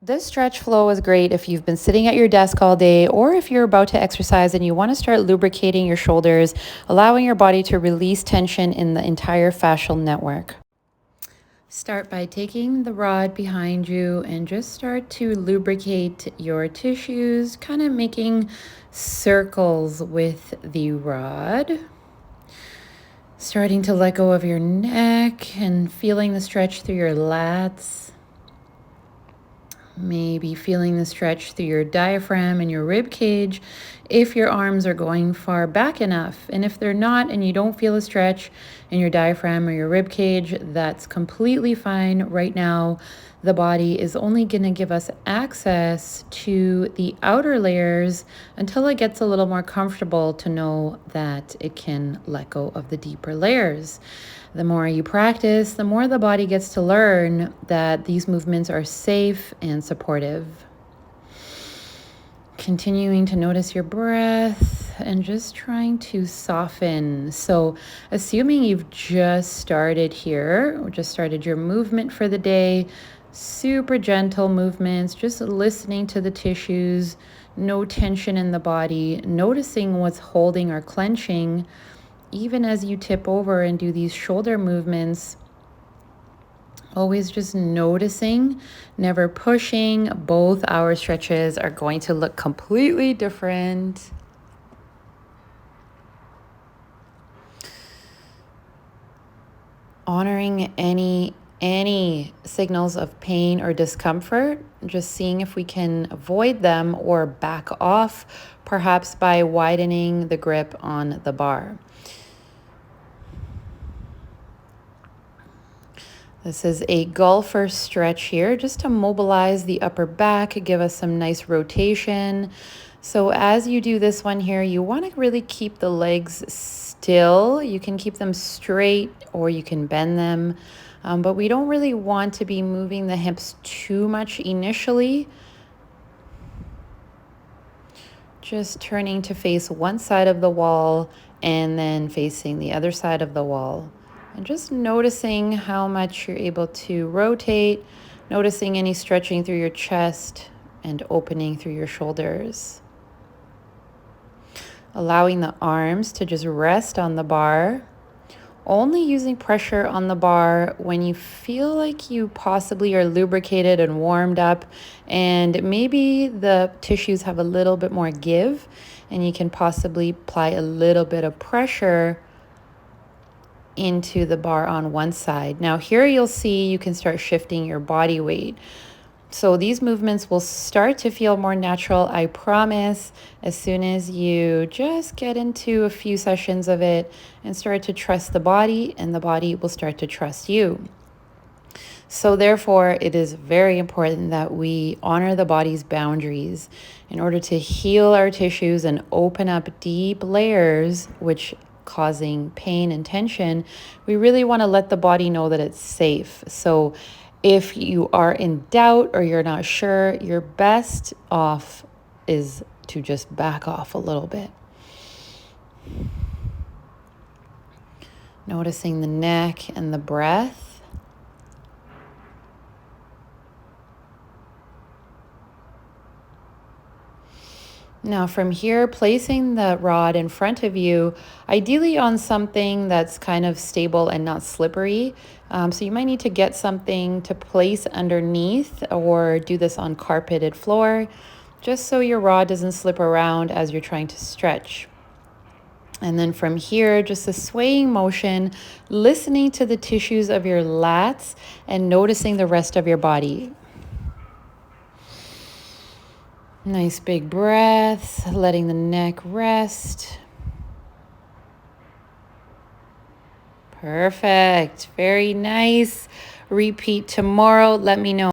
This stretch flow is great if you've been sitting at your desk all day or if you're about to exercise and you want to start lubricating your shoulders, allowing your body to release tension in the entire fascial network. Start by taking the rod behind you and just start to lubricate your tissues, kind of making circles with the rod. Starting to let go of your neck and feeling the stretch through your lats. Maybe feeling the stretch through your diaphragm and your rib cage if your arms are going far back enough. And if they're not and you don't feel a stretch in your diaphragm or your rib cage, that's completely fine. Right now, the body is only going to give us access to the outer layers until it gets a little more comfortable to know that it can let go of the deeper layers. The more you practice, the more the body gets to learn that these movements are safe and supportive. Continuing to notice your breath and just trying to soften. So, assuming you've just started here, or just started your movement for the day, super gentle movements, just listening to the tissues, no tension in the body, noticing what's holding or clenching. Even as you tip over and do these shoulder movements, always just noticing, never pushing. Both our stretches are going to look completely different. Honoring any signals of pain or discomfort, just seeing if we can avoid them or back off, perhaps by widening the grip on the bar. This is a golfer stretch here, just to mobilize the upper back, give us some nice rotation. So as you do this one here, you want to really keep the legs still. You can keep them straight or you can bend them, but we don't really want to be moving the hips too much initially. Just turning to face one side of the wall and then facing the other side of the wall. And just noticing how much you're able to rotate, noticing any stretching through your chest and opening through your shoulders. Allowing the arms to just rest on the bar. Only using pressure on the bar when you feel like you possibly are lubricated and warmed up and maybe the tissues have a little bit more give and you can possibly apply a little bit of pressure into the bar on one side. Now here you'll see you can start shifting your body weight. So these movements will start to feel more natural, I promise, as soon as you just get into a few sessions of it and start to trust the body, and the body will start to trust you. So therefore, it is very important that we honor the body's boundaries in order to heal our tissues and open up deep layers, which causing pain and tension. We really want to let the body know that it's safe. So if you are in doubt or you're not sure, your best off is to just back off a little bit. Noticing the neck and the breath. Now from here, placing the rod in front of you, ideally on something that's kind of stable and not slippery. So you might need to get something to place underneath or do this on carpeted floor, just so your rod doesn't slip around as you're trying to stretch. And then from here, just a swaying motion, listening to the tissues of your lats and noticing the rest of your body. Nice big breaths, letting the neck rest. Perfect. Very nice. Repeat tomorrow. Let me know.